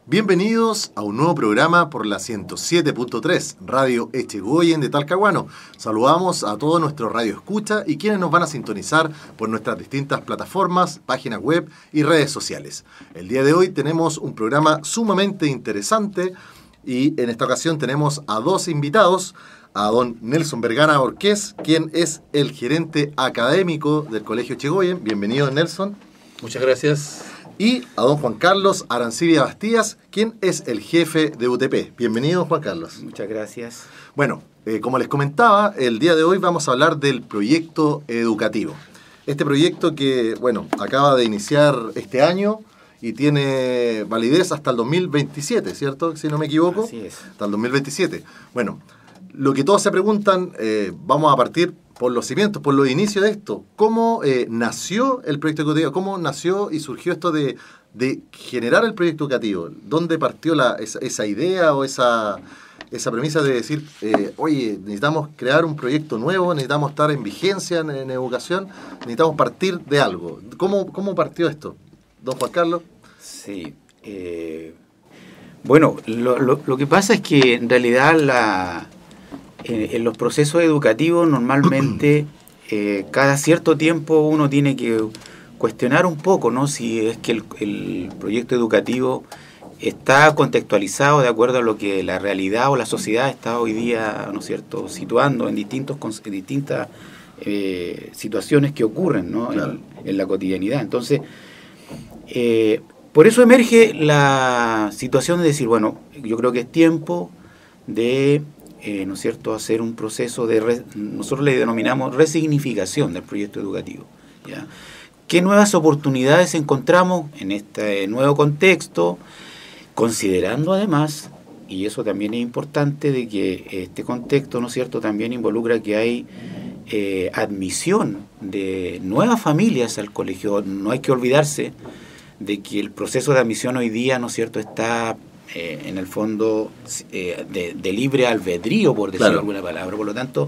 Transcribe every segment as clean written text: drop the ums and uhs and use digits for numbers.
Bienvenidos a un nuevo programa por la 107.3, Radio Echegoyen de Talcahuano. Saludamos a todos nuestros radio escucha y quienes nos van a sintonizar por nuestras distintas plataformas, páginas web y redes sociales. El día de hoy tenemos un programa sumamente interesante y en esta ocasión tenemos a dos invitados, a don Nelson Vergara Orqués, quien es el gerente académico del Colegio Echegoyen. Bienvenido, Nelson. Muchas gracias. Y a don Juan Carlos Arancibia Bastías, quien es el jefe de UTP. Bienvenido, Juan Carlos. Muchas gracias. Bueno, como les comentaba, el día de hoy vamos a hablar del proyecto educativo. Este proyecto que, bueno, acaba de iniciar este año y tiene validez hasta el 2027, ¿cierto? Si no me equivoco. Así es. Hasta el 2027. Bueno, lo que todos se preguntan, vamos a partir por los cimientos, por los inicios de esto. ¿Cómo nació el proyecto educativo? ¿Cómo nació y surgió esto de generar el proyecto educativo? ¿Dónde partió esa idea o esa premisa de decir, oye, necesitamos crear un proyecto nuevo, necesitamos estar en vigencia en educación, necesitamos partir de algo? ¿Cómo partió esto? Don Juan Carlos. Sí. Bueno, lo que pasa es que en realidad en los procesos educativos normalmente cada cierto tiempo uno tiene que cuestionar un poco, ¿no? Si es que el proyecto educativo está contextualizado de acuerdo a lo que la realidad o la sociedad está hoy día, ¿no es cierto?, situando en distintas situaciones que ocurren, ¿no? Claro. En la cotidianidad. Entonces, por eso emerge la situación de decir, bueno, yo creo que es tiempo de ¿no es cierto?, hacer un proceso nosotros le denominamos resignificación del proyecto educativo, ¿ya? ¿Qué nuevas oportunidades encontramos en este nuevo contexto? Considerando además, y eso también es importante, de que este contexto, ¿no es cierto?, también involucra que hay admisión de nuevas familias al colegio. No hay que olvidarse de que el proceso de admisión hoy día, ¿no es cierto?, está en el fondo de libre albedrío, por decir alguna palabra. Por lo tanto,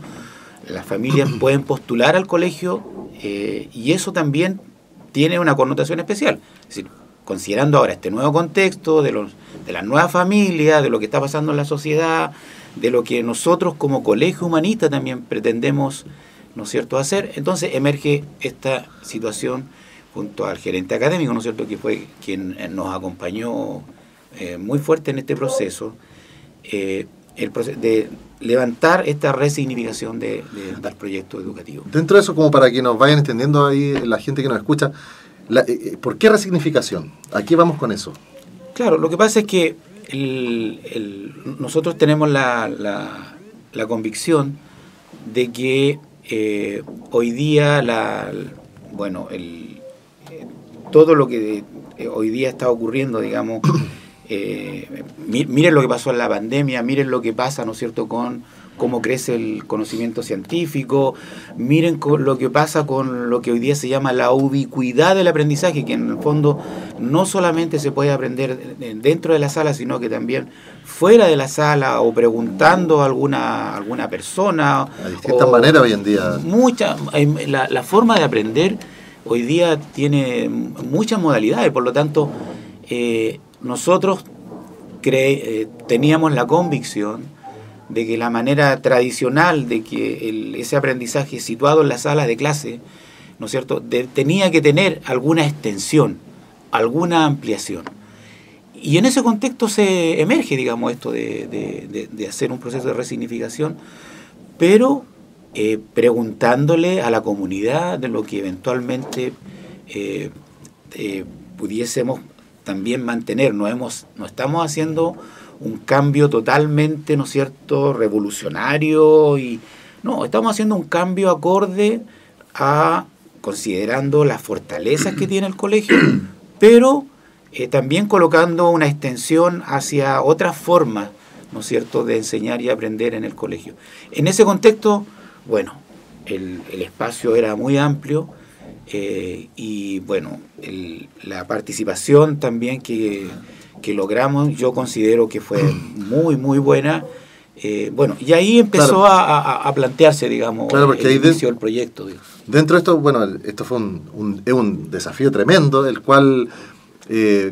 las familias pueden postular al colegio y eso también tiene una connotación especial. Es decir, considerando ahora este nuevo contexto de las nuevas familias, de lo que está pasando en la sociedad, de lo que nosotros como colegio humanista también pretendemos, ¿no es cierto?, hacer, entonces emerge esta situación junto al gerente académico, ¿no es cierto?, que fue quien nos acompañó muy fuerte en este proceso, el proceso de levantar esta resignificación del proyecto educativo. Dentro de eso, como para que nos vayan entendiendo ahí la gente que nos escucha, ¿por qué resignificación? ¿A qué vamos con eso? Claro, lo que pasa es que nosotros tenemos la convicción de que hoy día todo lo que hoy día está ocurriendo, digamos, miren lo que pasó en la pandemia, miren lo que pasa, ¿no es cierto?, con cómo crece el conocimiento científico, miren lo que pasa con lo que hoy día se llama la ubicuidad del aprendizaje, que en el fondo no solamente se puede aprender dentro de la sala, sino que también fuera de la sala o preguntando a alguna persona. De distintas maneras hoy en día. La forma de aprender hoy día tiene muchas modalidades, por lo tanto, nosotros teníamos la convicción de que la manera tradicional de que ese aprendizaje situado en la sala de clase, ¿no es cierto?, tenía que tener alguna extensión, alguna ampliación. Y en ese contexto se emerge, digamos, esto de hacer un proceso de resignificación, pero preguntándole a la comunidad de lo que eventualmente pudiésemos también mantener. No estamos haciendo un cambio totalmente, ¿no es cierto?, revolucionario, no, estamos haciendo un cambio acorde a considerando las fortalezas que tiene el colegio, pero también colocando una extensión hacia otras formas, ¿no es cierto?, de enseñar y aprender en el colegio. En ese contexto, bueno, el espacio era muy amplio, y bueno, la participación también que logramos, yo considero que fue muy, muy buena. Bueno, y ahí empezó a plantearse, digamos, el inicio del proyecto. Dentro de esto, bueno, esto fue un desafío tremendo, el cual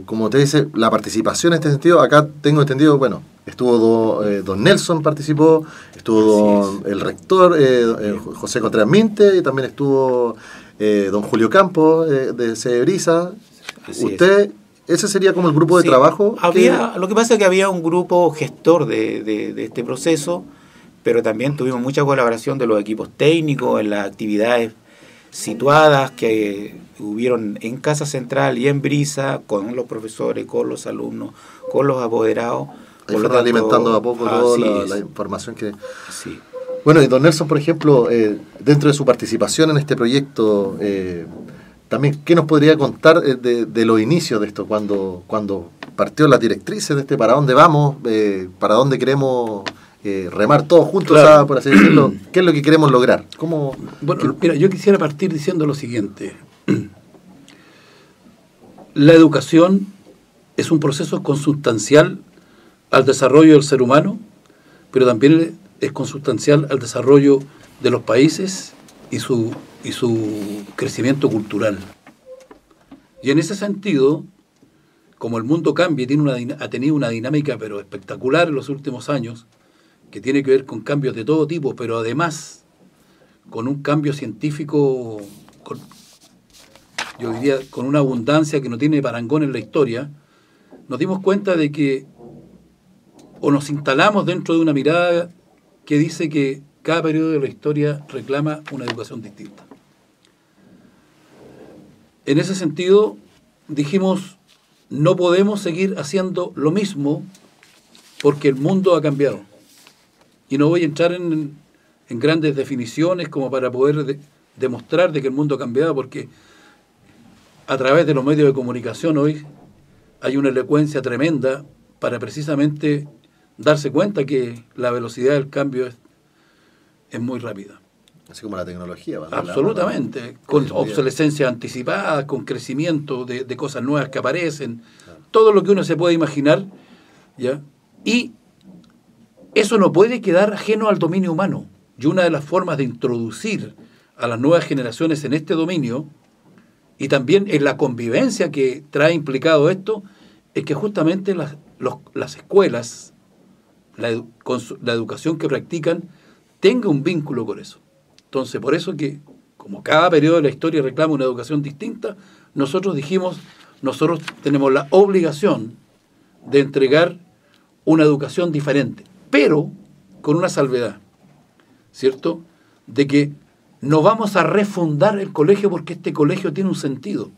como te dice, la participación en este sentido, acá tengo entendido, bueno, estuvo don Nelson participó, estuvo el rector José Contreras Minte, y también estuvo don Julio Campos de Cebrisa. Usted, ese sería como el grupo de trabajo. Lo que pasa es que había un grupo gestor de este proceso, pero también tuvimos mucha colaboración de los equipos técnicos en las actividades situadas que hubieron en Casa Central y en Brisa, con los profesores, con los alumnos, con los apoderados. Ahí fueron alimentando a poco toda la información que... Sí. Bueno, y don Nelson, por ejemplo, dentro de su participación en este proyecto, también, ¿qué nos podría contar de los inicios de esto? Cuando partió las directrices de para dónde vamos, para dónde queremos remar todos juntos, claro. Por así decirlo, ¿qué es lo que queremos lograr? ¿Cómo? Bueno, mira, yo quisiera partir diciendo lo siguiente. La educación es un proceso consustancial al desarrollo del ser humano, pero también es consustancial al desarrollo de los países y su crecimiento cultural. Y en ese sentido, como el mundo cambia y ha tenido una dinámica pero espectacular en los últimos años, que tiene que ver con cambios de todo tipo, pero además con un cambio científico, yo diría, con una abundancia que no tiene parangón en la historia, nos dimos cuenta de que o nos instalamos dentro de una mirada que dice que cada periodo de la historia reclama una educación distinta. En ese sentido, dijimos, no podemos seguir haciendo lo mismo porque el mundo ha cambiado. Y no voy a entrar en grandes definiciones como para poder demostrar de que el mundo ha cambiado, porque a través de los medios de comunicación hoy hay una elocuencia tremenda para precisamente darse cuenta que la velocidad del cambio es muy rápida. Así como la tecnología. Absolutamente, con obsolescencia anticipada, con crecimiento de cosas nuevas que aparecen, claro. Todo lo que uno se puede imaginar, ¿ya? Y eso no puede quedar ajeno al dominio humano. Y una de las formas de introducir a las nuevas generaciones en este dominio, y también en la convivencia que trae implicado esto, es que justamente las escuelas, con la educación que practican, tenga un vínculo con eso. Entonces, por eso que, como cada periodo de la historia reclama una educación distinta, nosotros dijimos, nosotros tenemos la obligación de entregar una educación diferente, pero con una salvedad, ¿cierto? De que no vamos a refundar el colegio porque este colegio tiene un sentido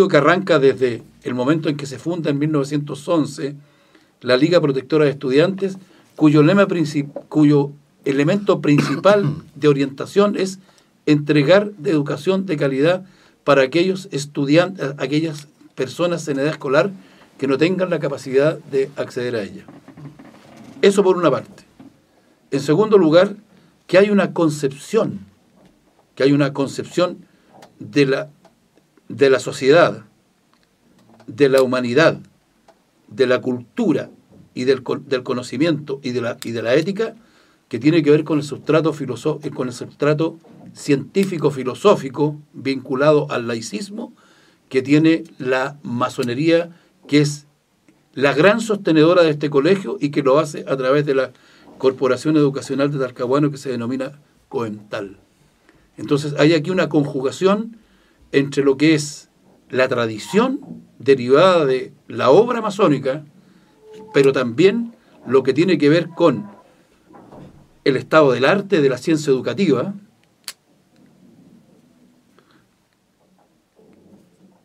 que arranca desde el momento en que se funda en 1911 la Liga Protectora de Estudiantes, cuyo elemento principal de orientación es entregar de educación de calidad para aquellos estudiantes, aquellas personas en edad escolar que no tengan la capacidad de acceder a ella. Eso por una parte. En segundo lugar, que hay una concepción de la sociedad, de la humanidad, de la cultura y del conocimiento y de la ética, que tiene que ver con el sustrato científico-filosófico vinculado al laicismo que tiene la masonería, que es la gran sostenedora de este colegio y que lo hace a través de la Corporación Educacional de Talcahuano, que se denomina COEMTAL. Entonces hay aquí una conjugación entre lo que es la tradición derivada de la obra masónica, pero también lo que tiene que ver con el estado del arte, de la ciencia educativa,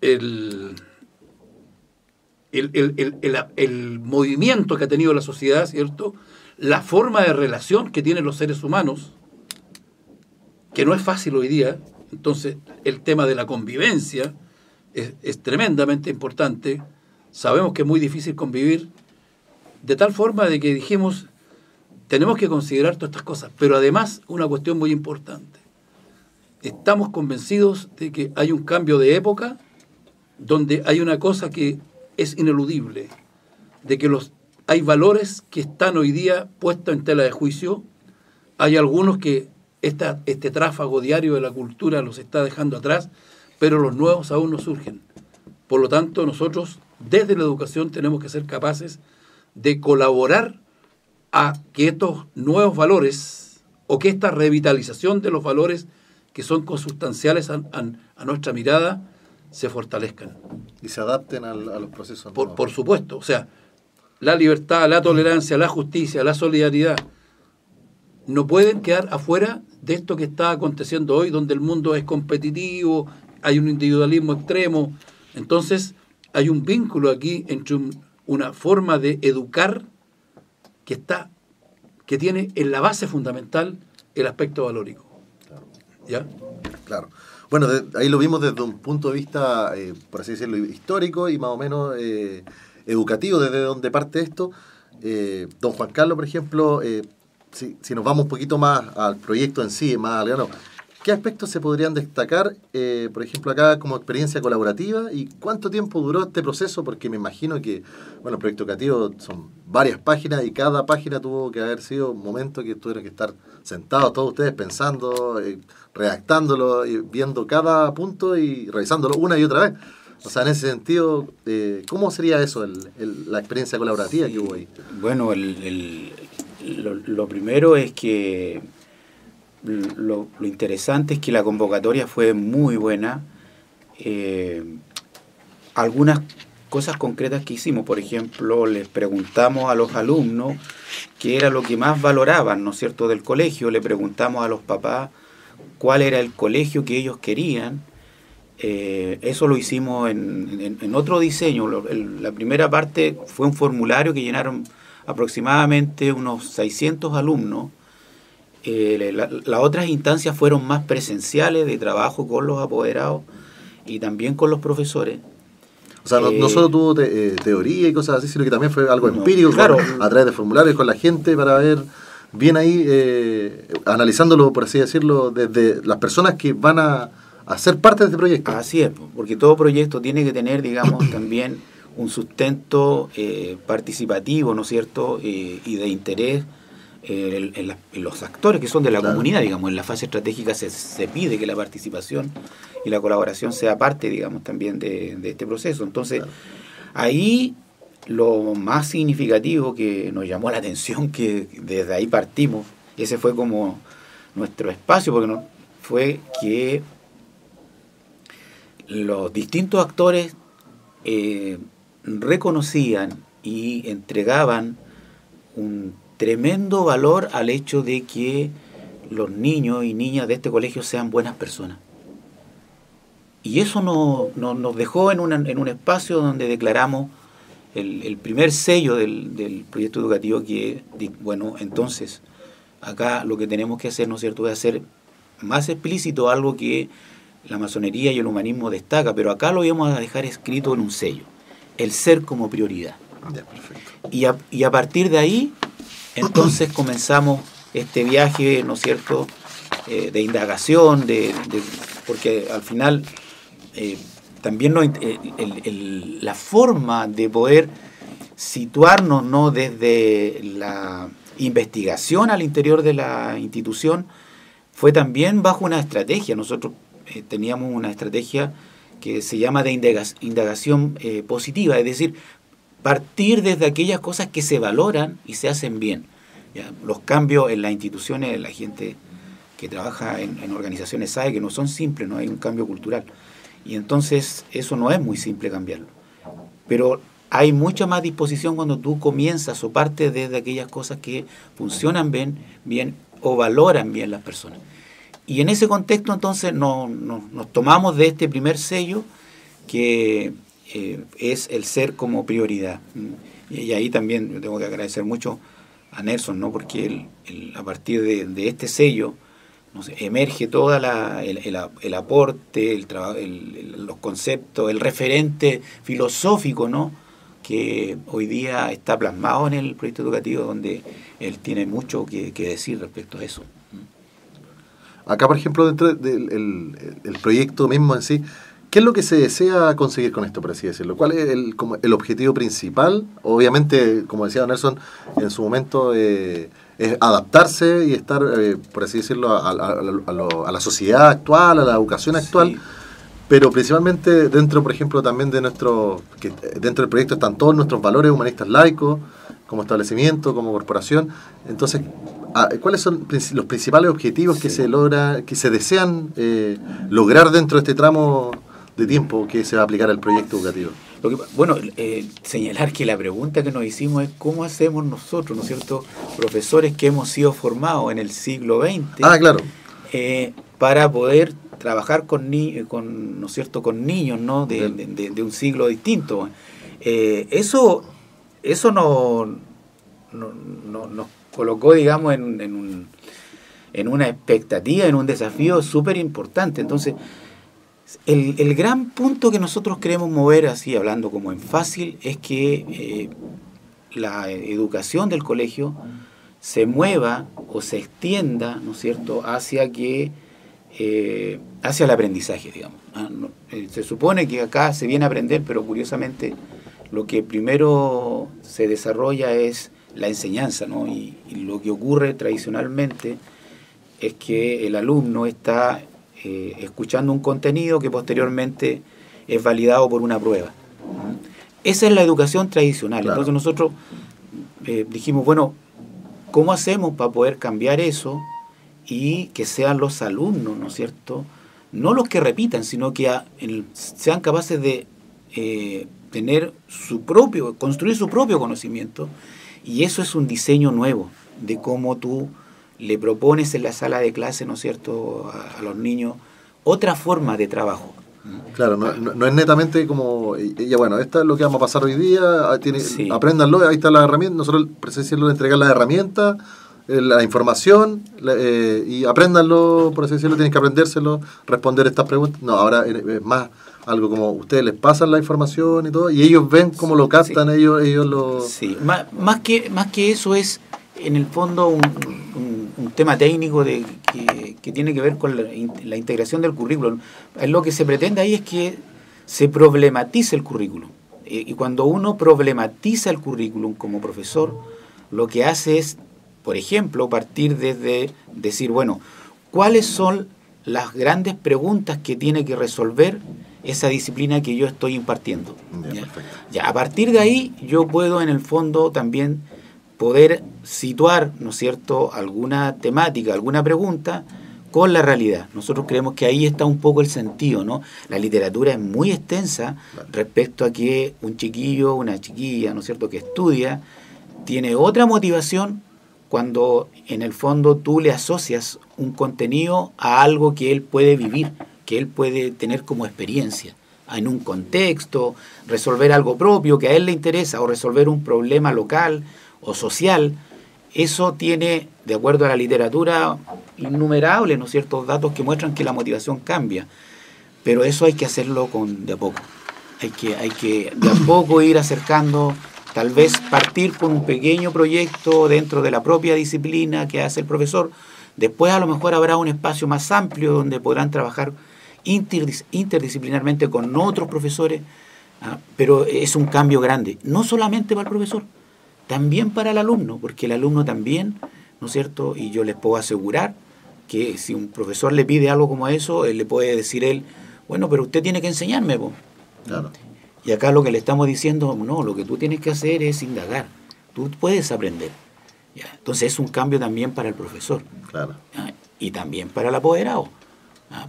el movimiento que ha tenido la sociedad, ¿cierto? La forma de relación que tienen los seres humanos, que no es fácil hoy día. Entonces, el tema de la convivencia es tremendamente importante. Sabemos que es muy difícil convivir, de tal forma de que dijimos, tenemos que considerar todas estas cosas, pero además una cuestión muy importante. Estamos convencidos de que hay un cambio de época donde hay una cosa que es ineludible, de que hay valores que están hoy día puestos en tela de juicio, hay algunos que este tráfago diario de la cultura los está dejando atrás, pero los nuevos aún no surgen. Por lo tanto, nosotros desde la educación tenemos que ser capaces de colaborar a que estos nuevos valores o que esta revitalización de los valores que son consustanciales a nuestra mirada se fortalezcan. Y se adapten a los procesos. Por supuesto, o sea, la libertad, la tolerancia, la justicia, la solidaridad no pueden quedar afuera de esto que está aconteciendo hoy, donde el mundo es competitivo, hay un individualismo extremo. Entonces, hay un vínculo aquí entre una forma de educar que tiene en la base fundamental el aspecto valórico. Claro. ¿Ya? Claro. Bueno, ahí lo vimos desde un punto de vista, por así decirlo, histórico y más o menos educativo, desde donde parte esto. Don Juan Carlos, por ejemplo, si nos vamos un poquito más al proyecto en sí, más al grano, ¿qué aspectos se podrían destacar, por ejemplo, acá como experiencia colaborativa? ¿Y cuánto tiempo duró este proceso? Porque me imagino que, bueno, el proyecto educativo son varias páginas y cada página tuvo que haber sido un momento que tuvieron que estar sentados todos ustedes pensando, redactándolo, viendo cada punto y revisándolo una y otra vez. O sea, en ese sentido, ¿cómo sería eso, la experiencia colaborativa que hubo ahí? Bueno, lo primero es que lo interesante es que la convocatoria fue muy buena. Algunas cosas concretas que hicimos, por ejemplo, les preguntamos a los alumnos qué era lo que más valoraban, ¿no es cierto?, del colegio. Le preguntamos a los papás cuál era el colegio que ellos querían. Eso lo hicimos en otro diseño. La primera parte fue un formulario que llenaron aproximadamente unos 600 alumnos. Las otras instancias fueron más presenciales, de trabajo con los apoderados y también con los profesores. O sea, no solo tuvo teoría y cosas así, sino que también fue algo empírico, claro, a través de formularios con la gente para ver bien ahí, analizándolo, por así decirlo, desde las personas que van a ser parte de este proyecto. Así es, porque todo proyecto tiene que tener, digamos, también un sustento participativo, ¿no es cierto?, y de interés en los actores que son de la comunidad, digamos. En la fase estratégica se pide que la participación y la colaboración sea parte, digamos, también de este proceso. Entonces, ahí lo más significativo que nos llamó la atención, que desde ahí partimos, y ese fue como nuestro espacio, porque fue que los distintos actores reconocían y entregaban un tremendo valor al hecho de que los niños y niñas de este colegio sean buenas personas. Y eso nos dejó en un espacio donde declaramos el primer sello del proyecto educativo, que, bueno, entonces, acá lo que tenemos que hacer, ¿no es cierto?, es hacer más explícito algo que la masonería y el humanismo destaca, pero acá lo íbamos a dejar escrito en un sello: el ser como prioridad. Ya, perfecto. Y a partir de ahí, entonces comenzamos este viaje, ¿no es cierto?, de indagación, porque al final también la forma de poder situarnos, ¿no?, desde la investigación al interior de la institución fue también bajo una estrategia. Nosotros teníamos una estrategia que se llama de indagación positiva, es decir, partir desde aquellas cosas que se valoran y se hacen bien. ¿Ya? Los cambios en las instituciones, la gente que trabaja en organizaciones sabe que no son simples, no hay un cambio cultural. Y entonces eso no es muy simple cambiarlo. Pero hay mucha más disposición cuando tú comienzas o partes desde aquellas cosas que funcionan bien o valoran bien las personas. Y en ese contexto entonces nos tomamos de este primer sello, que es el ser como prioridad. Y ahí también yo tengo que agradecer mucho a Nelson, ¿no?, porque a partir de este sello, no sé, emerge toda el aporte, los conceptos, el referente filosófico, ¿no?, que hoy día está plasmado en el proyecto educativo, donde él tiene mucho que decir respecto a eso. Acá, por ejemplo, dentro del proyecto mismo en sí, ¿qué es lo que se desea conseguir con esto, por así decirlo? ¿Cuál es el objetivo principal? Obviamente, como decía Nelson, en su momento es adaptarse y estar, por así decirlo, a la sociedad actual, a la educación actual. Sí. pero principalmente dentro, por ejemplo, también de dentro del proyecto están todos nuestros valores humanistas laicos, como establecimiento, como corporación. Entonces, ¿cuáles son los principales objetivos que se desean lograr dentro de este tramo de tiempo que se va a aplicar al proyecto educativo? Señalar que la pregunta que nos hicimos es cómo hacemos nosotros, ¿no es cierto?, profesores que hemos sido formados en el siglo XX, claro, para poder trabajar con ¿no es cierto?, con niños, ¿no?, de un siglo distinto. Eso nos colocó, digamos, en una expectativa, en un desafío súper importante. Entonces, el gran punto que nosotros queremos mover, así hablando como en fácil, es que la educación del colegio se mueva o se extienda, ¿no es cierto?, hacia el aprendizaje, digamos. Se supone que acá se viene a aprender, pero curiosamente lo que primero se desarrolla es la enseñanza, ¿no? Y lo que ocurre tradicionalmente es que el alumno está escuchando un contenido que posteriormente es validado por una prueba. Esa es la educación tradicional. Claro. Entonces nosotros dijimos, bueno, ¿cómo hacemos para poder cambiar eso y que sean los alumnos, ¿no es cierto?, no los que repitan, sino que sean capaces de construir su propio conocimiento? Y eso es un diseño nuevo de cómo tú le propones en la sala de clase, ¿no es cierto?, a los niños otra forma de trabajo. Claro, no es netamente como, ya bueno, esto es lo que vamos a pasar hoy día, Sí. Apréndanlo, ahí está la herramienta, nosotros precisamente entregar las herramientas, la información, y apréndanlo, por así decirlo, tienen que aprendérselo, responder estas preguntas. No, ahora es más algo como ustedes les pasan la información y todo, y ellos ven cómo lo captan, sí. ellos lo... Sí, más que eso es, en el fondo, un tema técnico que tiene que ver con la integración del currículum. Lo que se pretende ahí es que se problematice el currículum. Y cuando uno problematiza el currículum como profesor, lo que hace es, por ejemplo, partir desde decir, bueno, ¿cuáles son las grandes preguntas que tiene que resolver esa disciplina que yo estoy impartiendo? Ya, a partir de ahí yo puedo, en el fondo, también poder situar, ¿no es cierto?, alguna temática, alguna pregunta con la realidad. Nosotros creemos que ahí está un poco el sentido, ¿no? La literatura es muy extensa respecto a que un chiquillo, una chiquilla, ¿no es cierto?, que estudia, tiene otra motivación cuando en el fondo tú le asocias un contenido a algo que él puede vivir, que él puede tener como experiencia, en un contexto, resolver algo propio que a él le interesa, o resolver un problema local o social. Eso tiene, de acuerdo a la literatura, innumerables, ¿no es cierto?, datos que muestran que la motivación cambia. Pero eso hay que hacerlo de a poco. Hay que de a poco ir acercando, tal vez partir con un pequeño proyecto dentro de la propia disciplina que hace el profesor. Después a lo mejor habrá un espacio más amplio donde podrán trabajar interdisciplinarmente con otros profesores, pero es un cambio grande, no solamente para el profesor, también para el alumno, porque el alumno también, ¿no es cierto?, y yo les puedo asegurar que si un profesor le pide algo como eso, él le puede decir bueno, pero usted tiene que enseñarme, po. Claro. Y acá lo que le estamos diciendo, no, lo que tú tienes que hacer es indagar, tú puedes aprender. ¿Ya? Entonces es un cambio también para el profesor. Claro. Y también para el apoderado,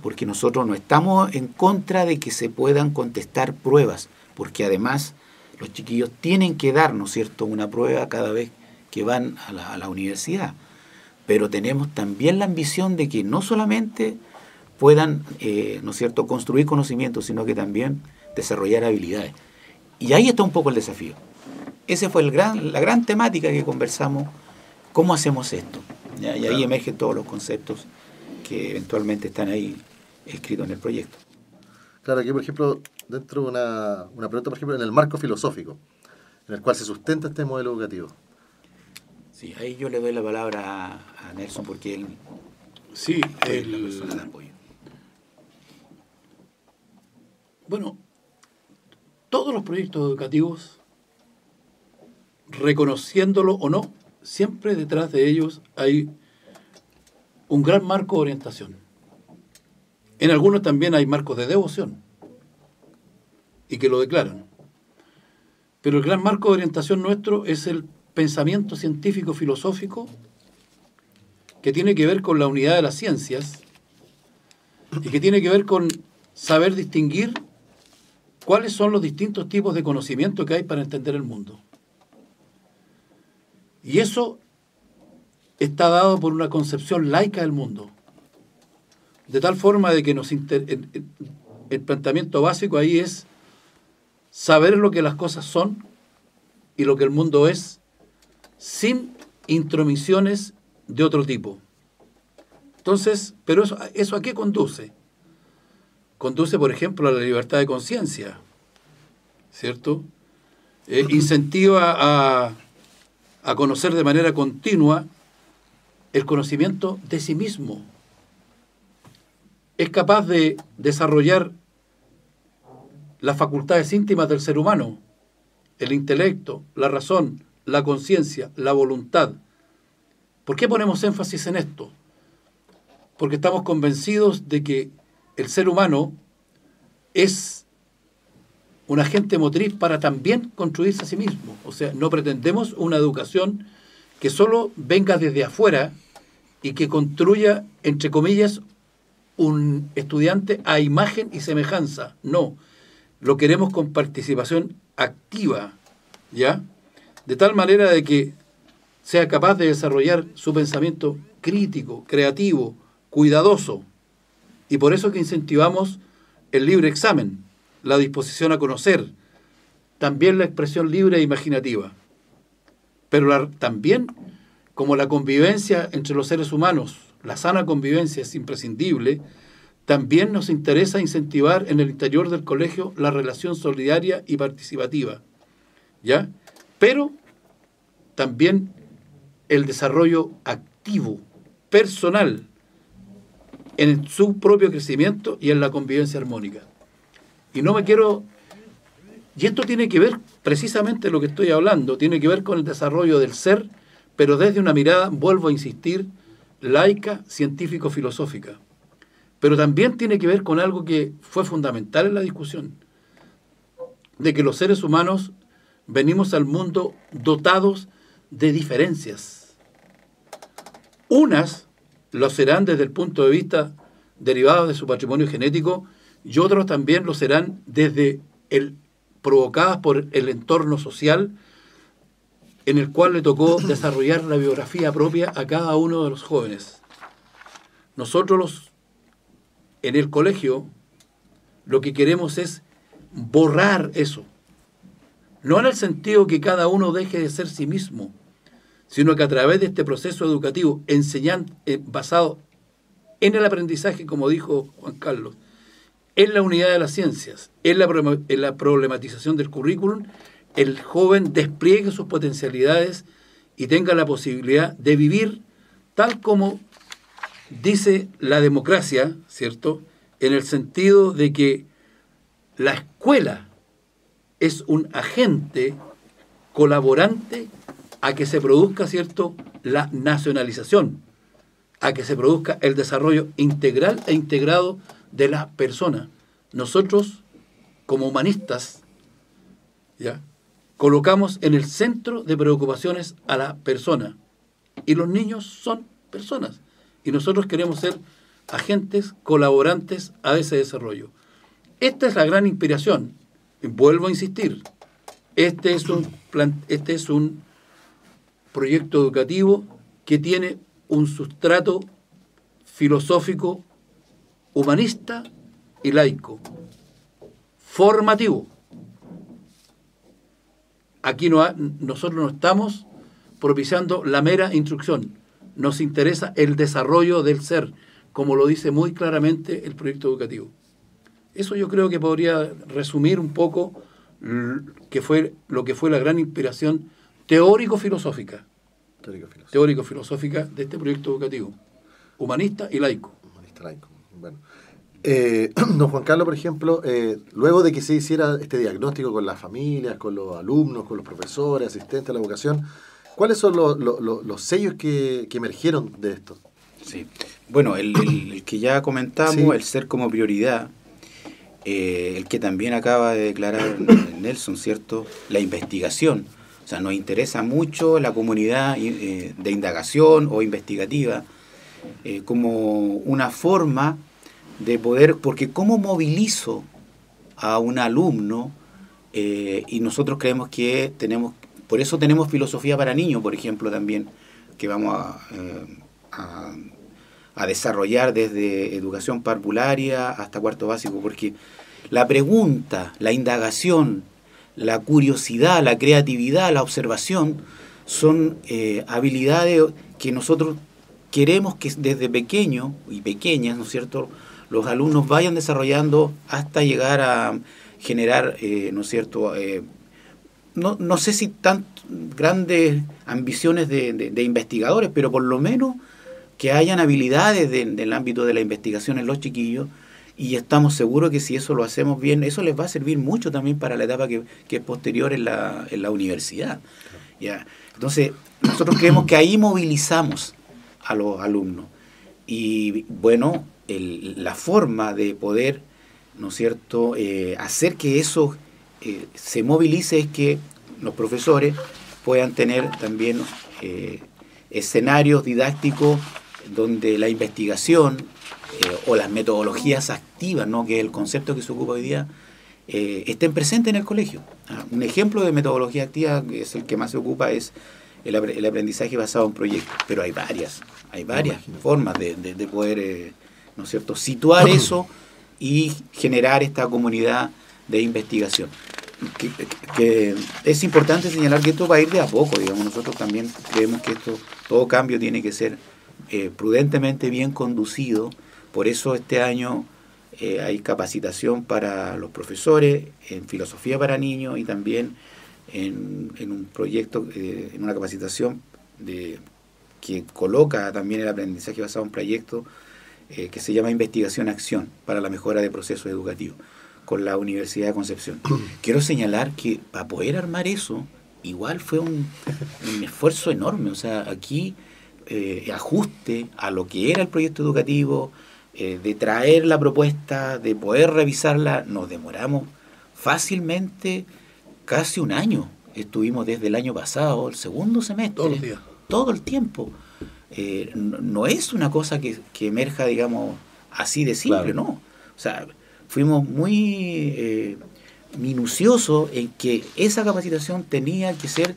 porque nosotros no estamos en contra de que se puedan contestar pruebas, porque además los chiquillos tienen que dar, ¿no es cierto?, una prueba cada vez que van a la universidad. Pero tenemos también la ambición de que no solamente puedan, ¿no es cierto?, construir conocimientos, sino que también desarrollar habilidades. Y ahí está un poco el desafío. Esa fue la gran temática que conversamos, ¿cómo hacemos esto? ¿Ya? Y ahí emergen todos los conceptos que eventualmente están ahí escritos en el proyecto. Claro, aquí por ejemplo, dentro de una pregunta, por ejemplo, en el marco filosófico, en el cual se sustenta este modelo educativo. Sí, ahí yo le doy la palabra a Nelson, porque él sí, es la persona de apoyo. Bueno, todos los proyectos educativos, reconociéndolo o no, siempre detrás de ellos hay un gran marco de orientación. En algunos también hay marcos de devoción, y que lo declaran. Pero el gran marco de orientación nuestro es el pensamiento científico-filosófico que tiene que ver con la unidad de las ciencias y que tiene que ver con saber distinguir cuáles son los distintos tipos de conocimiento que hay para entender el mundo. Y eso está dado por una concepción laica del mundo. De tal forma de que el planteamiento básico ahí es saber lo que las cosas son y lo que el mundo es, sin intromisiones de otro tipo. Entonces, pero ¿eso a qué conduce? Conduce, por ejemplo, a la libertad de conciencia, ¿cierto? Incentiva a conocer de manera continua el conocimiento de sí mismo. Es capaz de desarrollar las facultades íntimas del ser humano, el intelecto, la razón, la conciencia, la voluntad. ¿Por qué ponemos énfasis en esto? Porque estamos convencidos de que el ser humano es un agente motriz para también construirse a sí mismo. O sea, no pretendemos una educación que solo venga desde afuera y que construya, entre comillas, un estudiante a imagen y semejanza. No, lo queremos con participación activa, ¿ya? De tal manera de que sea capaz de desarrollar su pensamiento crítico, creativo, cuidadoso. Y por eso que incentivamos el libre examen, la disposición a conocer, también la expresión libre e imaginativa. Pero también, como la convivencia entre los seres humanos, la sana convivencia es imprescindible, también nos interesa incentivar en el interior del colegio la relación solidaria y participativa, ¿ya? Pero también el desarrollo activo, personal, en su propio crecimiento y en la convivencia armónica. Y esto tiene que ver, precisamente lo que estoy hablando, tiene que ver con el desarrollo del ser, pero desde una mirada, vuelvo a insistir, laica, científico-filosófica. Pero también tiene que ver con algo que fue fundamental en la discusión, de que los seres humanos venimos al mundo dotados de diferencias. Unas lo serán desde el punto de vista derivado de su patrimonio genético y otros también lo serán provocadas por el entorno social en el cual le tocó desarrollar la biografía propia a cada uno de los jóvenes. Nosotros en el colegio lo que queremos es borrar eso. No en el sentido que cada uno deje de ser sí mismo, sino que a través de este proceso educativo basado en el aprendizaje, como dijo Juan Carlos, en la unidad de las ciencias, en la problematización del currículum, el joven despliegue sus potencialidades y tenga la posibilidad de vivir tal como dice la democracia, ¿cierto? En el sentido de que la escuela es un agente colaborante a que se produzca, ¿cierto?, la nacionalización, a que se produzca el desarrollo integral e integrado de la persona. Nosotros, como humanistas, ¿ya?, colocamos en el centro de preocupaciones a la persona. Y los niños son personas. Y nosotros queremos ser agentes colaborantes a ese desarrollo. Esta es la gran inspiración. Y vuelvo a insistir. Este es un proyecto educativo que tiene un sustrato filosófico, humanista y laico, formativo. Aquí nosotros no estamos propiciando la mera instrucción, nos interesa el desarrollo del ser, como lo dice muy claramente el proyecto educativo. Eso yo creo que podría resumir un poco lo que fue la gran inspiración teórico-filosófica de este proyecto educativo, humanista y laico. Humanista laico, bueno. Don Juan Carlos, por ejemplo, luego de que se hiciera este diagnóstico con las familias, con los alumnos, con los profesores, asistentes a la educación, ¿cuáles son los sellos que emergieron de esto? Sí, bueno, el que ya comentamos, sí, el ser como prioridad, el que también acaba de declarar Nelson, ¿cierto? La investigación. O sea, nos interesa mucho la comunidad de indagación o investigativa como una forma de poder, porque ¿cómo movilizo a un alumno? Y nosotros creemos que por eso tenemos filosofía para niños, por ejemplo, también, que vamos a desarrollar desde educación parvularia hasta cuarto básico, porque la pregunta, la indagación, la curiosidad, la creatividad, la observación son habilidades que nosotros queremos que desde pequeños y pequeñas, ¿no es cierto?, los alumnos vayan desarrollando hasta llegar a generar, ¿no es cierto?, no sé si tan grandes ambiciones de investigadores, pero por lo menos que hayan habilidades del ámbito de la investigación en los chiquillos, y estamos seguros que si eso lo hacemos bien, eso les va a servir mucho también para la etapa que es posterior en la universidad. ¿Ya? Entonces, nosotros creemos que ahí movilizamos a los alumnos. Y bueno, la forma de poder, ¿no es cierto?, hacer que eso se movilice es que los profesores puedan tener también escenarios didácticos donde la investigación o las metodologías activas, ¿no?, que es el concepto que se ocupa hoy día, estén presentes en el colegio. Un ejemplo de metodología activa, que es el que más se ocupa, es el aprendizaje basado en proyectos, pero hay varias formas de poder, ¿no es cierto?, situar eso y generar esta comunidad de investigación. Que es importante señalar que esto va a ir de a poco, digamos. Nosotros también creemos que todo cambio tiene que ser prudentemente bien conducido. Por eso este año hay capacitación para los profesores en filosofía para niños y también en un proyecto, en una capacitación que coloca también el aprendizaje basado en proyectos, que se llama Investigación-Acción para la mejora de procesos educativos, con la Universidad de Concepción. Quiero señalar que para poder armar eso, igual fue un esfuerzo enorme. O sea, aquí ajuste a lo que era el proyecto educativo, de traer la propuesta, de poder revisarla, nos demoramos fácilmente casi un año. Estuvimos desde el año pasado, el segundo semestre, todos los días, todo el tiempo. No es una cosa que emerja, digamos, así de simple, claro. No. O sea, fuimos muy minuciosos en que esa capacitación tenía que ser,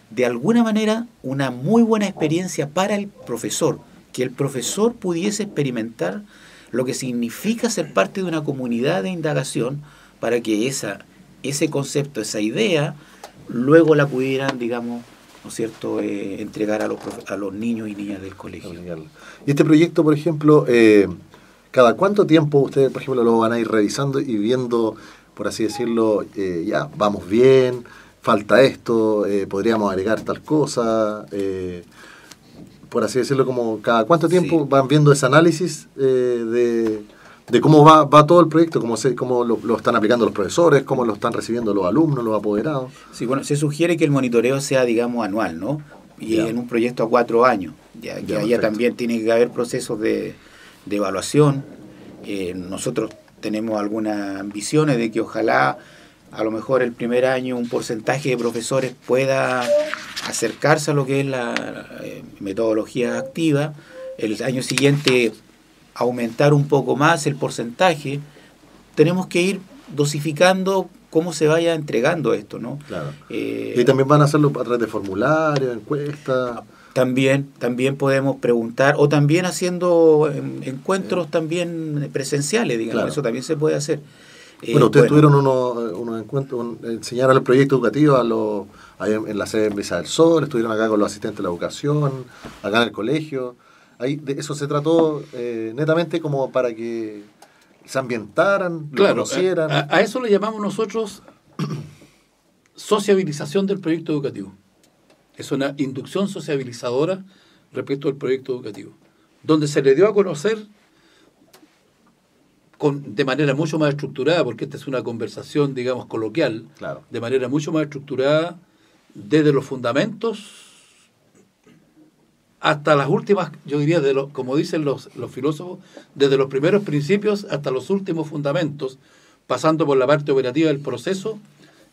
de alguna manera, una muy buena experiencia para el profesor, que el profesor pudiese experimentar lo que significa ser parte de una comunidad de indagación, para que ese concepto, esa idea, luego la pudieran, digamos, ¿no es cierto?, entregar a los niños y niñas del colegio. Y este proyecto, por ejemplo, ¿cada cuánto tiempo ustedes, por ejemplo, lo van a ir revisando y viendo, por así decirlo, ya, vamos bien, falta esto, podríamos agregar tal cosa, por así decirlo, como cada cuánto tiempo van viendo ese análisis de cómo va todo el proyecto, cómo lo están aplicando los profesores, cómo lo están recibiendo los alumnos, los apoderados? Sí, bueno, se sugiere que el monitoreo sea, digamos, anual, ¿no? Y en un proyecto a 4 años, que allá también tiene que haber procesos de evaluación. Nosotros tenemos algunas ambiciones de que ojalá a lo mejor el primer año un porcentaje de profesores pueda acercarse a lo que es la metodología activa, el año siguiente aumentar un poco más el porcentaje. Tenemos que ir dosificando cómo se vaya entregando esto, ¿no? Claro. Y también van a hacerlo a través de formularios, encuestas. También podemos preguntar, o también haciendo encuentros también presenciales, digamos, claro. Eso también se puede hacer. Bueno, ustedes tuvieron unos encuentros, enseñaron el proyecto educativo ahí en la sede de Mesa del Sol, estuvieron acá con los asistentes de la educación, acá en el colegio. Ahí de eso se trató netamente como para que se ambientaran, lo conocieran. A eso le llamamos nosotros sociabilización del proyecto educativo. Es una inducción sociabilizadora respecto al proyecto educativo, donde se le dio a conocer de manera mucho más estructurada, porque esta es una conversación, digamos, coloquial, claro. De manera mucho más estructurada, desde los fundamentos hasta las últimas, yo diría, como dicen los filósofos, desde los primeros principios hasta los últimos fundamentos, pasando por la parte operativa del proceso,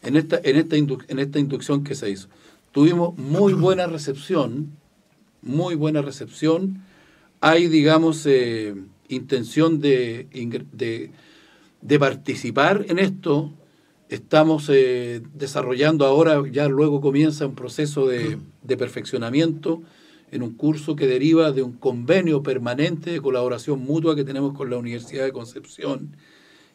en esta inducción que se hizo. Tuvimos muy buena recepción. Hay, digamos, intención de participar en esto. Estamos desarrollando ahora, ya luego comienza un proceso de perfeccionamiento en un curso que deriva de un convenio permanente de colaboración mutua que tenemos con la Universidad de Concepción.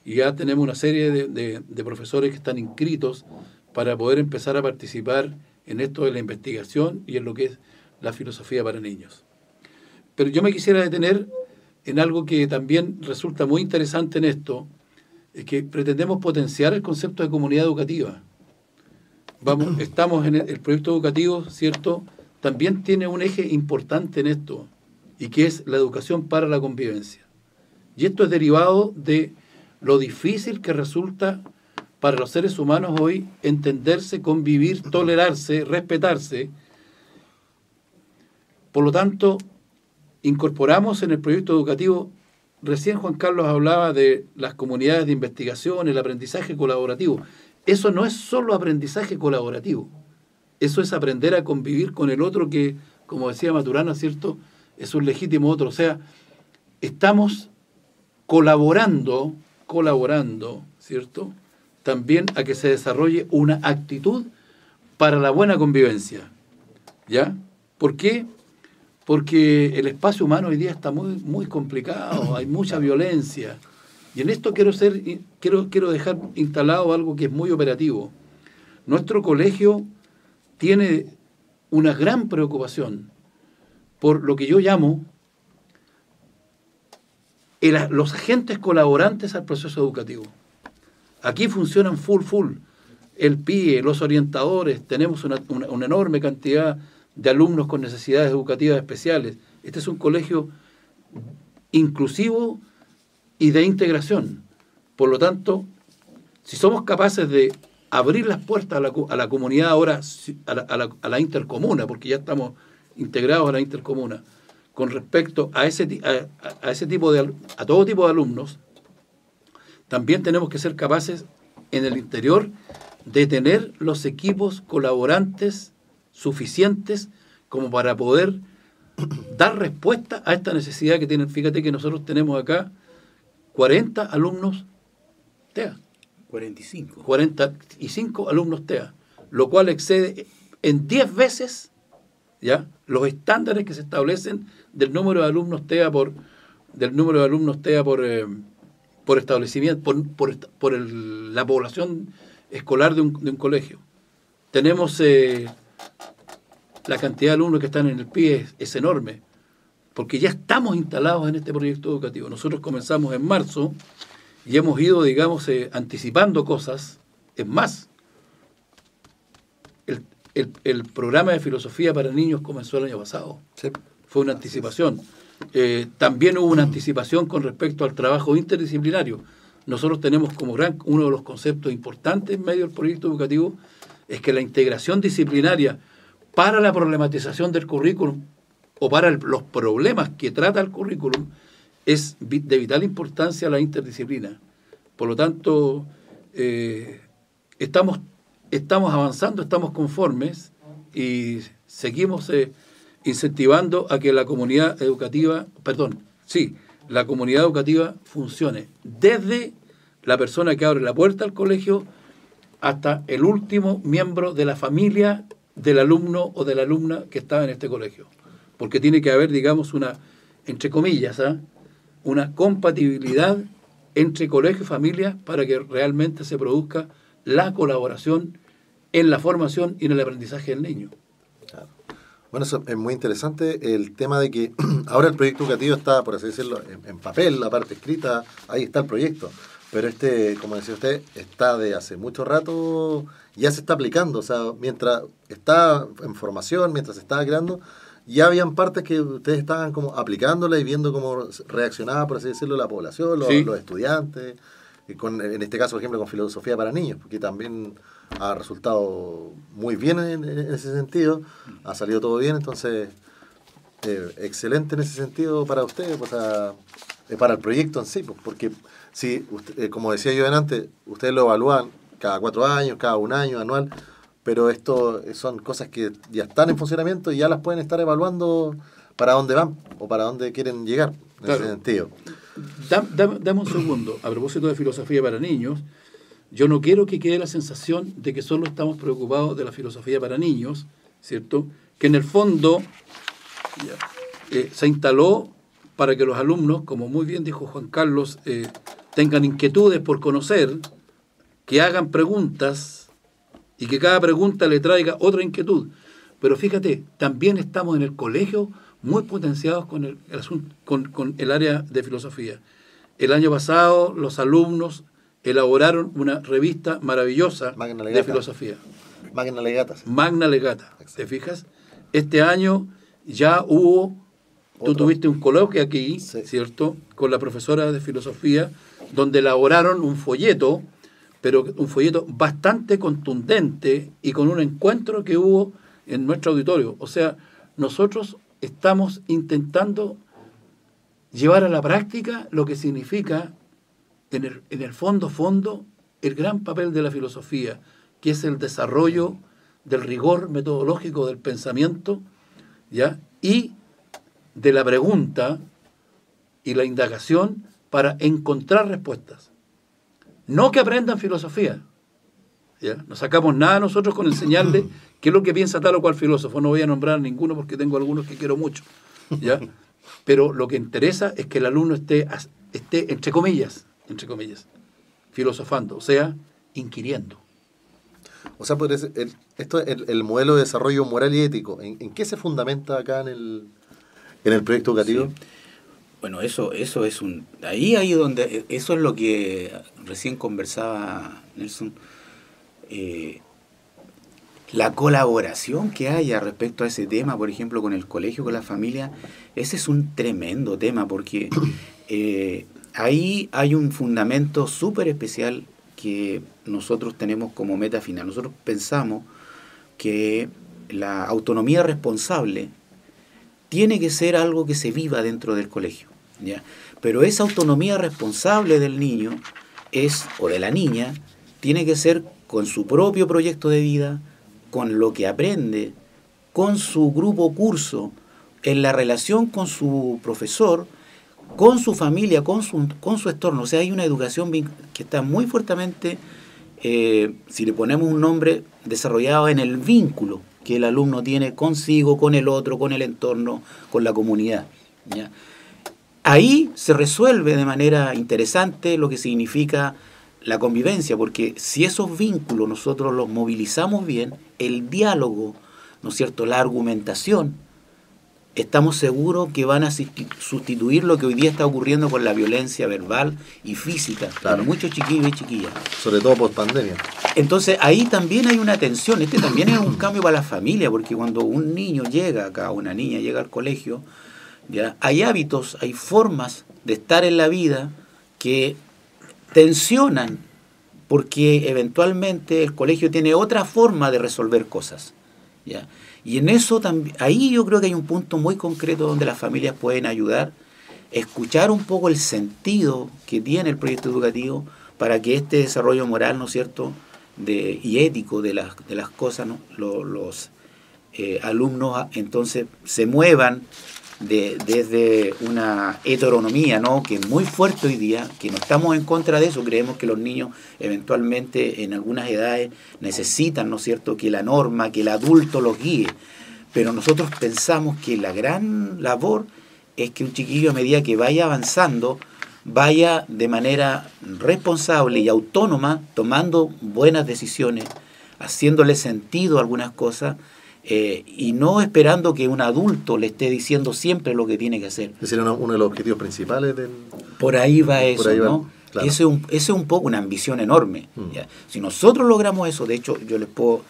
Y ya tenemos una serie de profesores que están inscritos para poder empezar a participar en esto de la investigación y en lo que es la filosofía para niños. Pero yo me quisiera detener en algo que también resulta muy interesante en esto, es que pretendemos potenciar el concepto de comunidad educativa. Estamos en el proyecto educativo, ¿cierto? También tiene un eje importante en esto, y que es la educación para la convivencia. Y esto es derivado de lo difícil que resulta para los seres humanos hoy entenderse, convivir, tolerarse, respetarse. Por lo tanto, incorporamos en el proyecto educativo, recién Juan Carlos hablaba de las comunidades de investigación, el aprendizaje colaborativo. Eso no es solo aprendizaje colaborativo, eso es aprender a convivir con el otro que, como decía Maturana, ¿cierto?, es un legítimo otro. O sea, estamos colaborando, ¿cierto?, también a que se desarrolle una actitud para la buena convivencia. ¿Ya? ¿Por qué? Porque el espacio humano hoy día está muy complicado, hay mucha violencia. Y en esto quiero dejar instalado algo que es muy operativo. Nuestro colegio tiene una gran preocupación por lo que yo llamo los agentes colaborantes al proceso educativo. Aquí funcionan full. El PIE, los orientadores, tenemos una enorme cantidad de alumnos con necesidades educativas especiales. Este es un colegio inclusivo y de integración. Por lo tanto, si somos capaces de abrir las puertas a la comunidad ahora, a la intercomuna, porque ya estamos integrados a la intercomuna, con respecto a todo tipo de alumnos, también tenemos que ser capaces en el interior de tener los equipos colaborantes suficientes como para poder dar respuesta a esta necesidad que tienen. Fíjate que nosotros tenemos acá 40 alumnos TEA. 45 alumnos TEA, lo cual excede en 10 veces, ¿ya?, los estándares que se establecen del número de alumnos TEA por establecimiento, por la población escolar de un colegio. Tenemos la cantidad de alumnos que están en el PIE es enorme, porque ya estamos instalados en este proyecto educativo. Nosotros comenzamos en marzo y hemos ido, digamos, anticipando cosas. Es más, el programa de filosofía para niños comenzó el año pasado. Sí. Fue una anticipación. También hubo una anticipación con respecto al trabajo interdisciplinario. Nosotros tenemos como uno de los conceptos importantes en medio del proyecto educativo es que la integración disciplinaria para la problematización del currículum o para los problemas que trata el currículum es de vital importancia la interdisciplina. Por lo tanto, estamos avanzando, estamos conformes y seguimos incentivando a que la comunidad educativa funcione desde la persona que abre la puerta al colegio hasta el último miembro de la familia del alumno o de la alumna que estaba en este colegio. Porque tiene que haber, digamos, entre comillas, una compatibilidad entre colegio y familia para que realmente se produzca la colaboración en la formación y en el aprendizaje del niño. Claro. Bueno, eso es muy interesante, el tema de que ahora el proyecto educativo está, por así decirlo, en papel, la parte escrita, ahí está el proyecto. Pero como decía usted, está de hace mucho rato, ya se está aplicando. O sea, mientras está en formación, mientras se estaba creando, ya habían partes que ustedes estaban como aplicándola y viendo cómo reaccionaba, por así decirlo, la población, los estudiantes. En este caso, por ejemplo, con filosofía para niños, porque también ha resultado muy bien en ese sentido, ha salido todo bien, entonces excelente en ese sentido para ustedes, para el proyecto en sí, porque Sí, como decía yo antes, ustedes lo evalúan cada 4 años, cada 1 año, anual, pero esto son cosas que ya están en funcionamiento y ya las pueden estar evaluando para dónde van o para dónde quieren llegar, en ese sentido. Dame un segundo. A propósito de filosofía para niños, yo no quiero que quede la sensación de que solo estamos preocupados de la filosofía para niños, ¿cierto? Que en el fondo se instaló para que los alumnos, como muy bien dijo Juan Carlos, tengan inquietudes por conocer, que hagan preguntas y que cada pregunta le traiga otra inquietud. Pero fíjate, también estamos en el colegio muy potenciados con el área de filosofía. El año pasado los alumnos elaboraron una revista maravillosa de filosofía. Magna Legata. Sí. Magna Legata, ¿te fijas? Este año ya hubo, tú tuviste un coloquio aquí, sí, ¿cierto?, con la profesora de filosofía, donde elaboraron un folleto, pero un folleto bastante contundente y con un encuentro que hubo en nuestro auditorio. O sea, nosotros estamos intentando llevar a la práctica lo que significa en el fondo, el gran papel de la filosofía, que es el desarrollo del rigor metodológico del pensamiento, ¿ya?, y de la pregunta y la indagación para encontrar respuestas. No que aprendan filosofía, ¿ya? No sacamos nada nosotros con enseñarles qué es lo que piensa tal o cual filósofo. No voy a nombrar ninguno porque tengo algunos que quiero mucho, ¿ya? Pero lo que interesa es que el alumno esté entre comillas, filosofando, o sea, inquiriendo. O sea, esto es el modelo de desarrollo moral y ético. ¿En qué se fundamenta acá en el proyecto educativo? Sí. Bueno, eso es ahí donde eso es lo que recién conversaba Nelson. La colaboración que haya respecto a ese tema, por ejemplo, con el colegio, con la familia, ese es un tremendo tema, porque ahí hay un fundamento súper especial que nosotros tenemos como meta final. Nosotros pensamos que la autonomía responsable tiene que ser algo que se viva dentro del colegio, ¿ya? Pero esa autonomía responsable del niño o de la niña tiene que ser con su propio proyecto de vida, con lo que aprende, con su grupo curso, en la relación con su profesor, con su familia, con su entorno. O sea, hay una educación que está muy fuertemente, si le ponemos un nombre, desarrollado en el vínculo que el alumno tiene consigo, con el otro, con el entorno, con la comunidad, ¿ya? Ahí se resuelve de manera interesante lo que significa la convivencia, porque si esos vínculos nosotros los movilizamos bien, el diálogo, ¿no es cierto?, la argumentación, estamos seguros que van a sustituir lo que hoy día está ocurriendo con la violencia verbal y física, claro, muchos chiquillos y chiquillas. Sobre todo post pandemia. Entonces ahí también hay una tensión, también es un cambio para la familia, porque cuando un niño llega acá, una niña llega al colegio, ¿ya?, hay hábitos, hay formas de estar en la vida que tensionan, porque eventualmente el colegio tiene otra forma de resolver cosas, ¿ya? Y en eso también, ahí yo creo que hay un punto muy concreto donde las familias pueden ayudar, escuchar un poco el sentido que tiene el proyecto educativo para que este desarrollo moral, ¿no es cierto?, y ético de las cosas, ¿no?, los alumnos entonces se muevan desde una heteronomía, ¿no?, que es muy fuerte hoy día, que no estamos en contra de eso. Creemos que los niños eventualmente en algunas edades necesitan, ¿no es cierto?, que la norma, que el adulto los guíe, pero nosotros pensamos que la gran labor es que un chiquillo, a medida que vaya avanzando, vaya de manera responsable y autónoma, tomando buenas decisiones, haciéndole sentido a algunas cosas, y no esperando que un adulto le esté diciendo siempre lo que tiene que hacer. Ese era uno de los objetivos principales del... Por ahí va eso, ahí va, ¿no? claro. Ese es un poco una ambición enorme. ¿Ya? Si nosotros logramos eso, de hecho, yo les puedo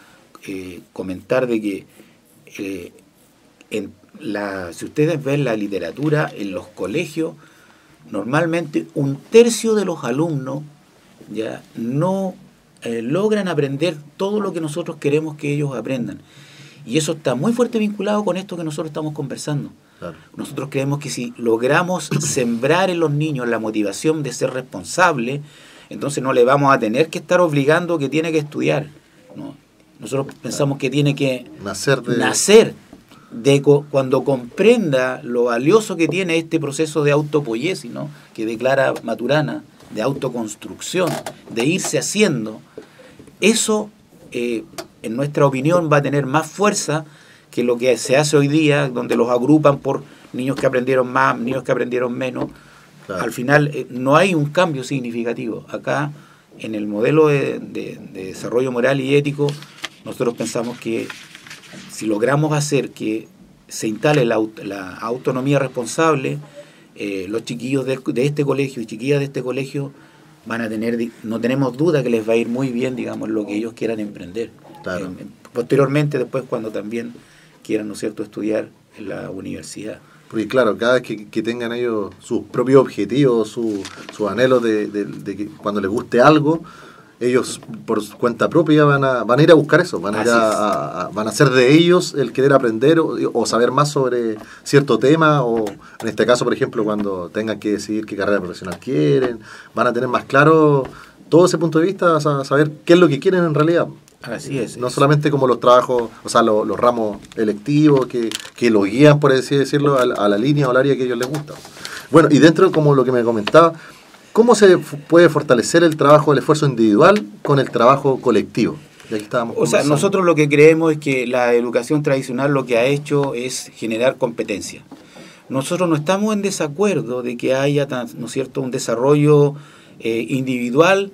comentar de que si ustedes ven la literatura en los colegios, normalmente 1/3 de los alumnos ya no logran aprender todo lo que nosotros queremos que ellos aprendan. Y eso está muy fuerte vinculado con esto que nosotros estamos conversando. Claro. Nosotros creemos que si logramos sembrar en los niños la motivación de ser responsable, entonces no le vamos a tener que estar obligando que tiene que estudiar, ¿no? Nosotros pensamos que tiene que nacer cuando comprenda lo valioso que tiene este proceso de autopoiesis, ¿no?, que declara Maturana, de autoconstrucción, de irse haciendo. Eso, en nuestra opinión, va a tener más fuerza que lo que se hace hoy día, donde los agrupan por niños que aprendieron más, niños que aprendieron menos. Claro. Al final no hay un cambio significativo. Acá, en el modelo de desarrollo moral y ético, nosotros pensamos que si logramos hacer que se instale la autonomía responsable, los chiquillos de este colegio y chiquillas de este colegio van a tener, no tenemos duda que les va a ir muy bien, digamos, lo que ellos quieran emprender. Claro. Posteriormente, después, cuando también quieran, ¿no es cierto?, estudiar en la universidad. Porque claro, cada vez que tengan ellos sus propios objetivos, sus anhelos de que cuando les guste algo, ellos por cuenta propia van a ir a buscar eso, van a hacer de ellos el querer aprender o saber más sobre cierto tema, o en este caso, por ejemplo, cuando tengan que decidir qué carrera profesional quieren, van a tener más claro todo ese punto de vista, a saber qué es lo que quieren en realidad. Así es. No solamente como los trabajos, o sea, los ramos electivos que los guían, por así decirlo, a la línea o al área que a ellos les gusta. Bueno, y dentro, como lo que me comentaba, ¿cómo se puede fortalecer el trabajo, el esfuerzo individual con el trabajo colectivo? Y aquí estábamos conversando. Nosotros lo que creemos es que la educación tradicional lo que ha hecho es generar competencia. Nosotros no estamos en desacuerdo de que haya, ¿no es cierto?, un desarrollo individual,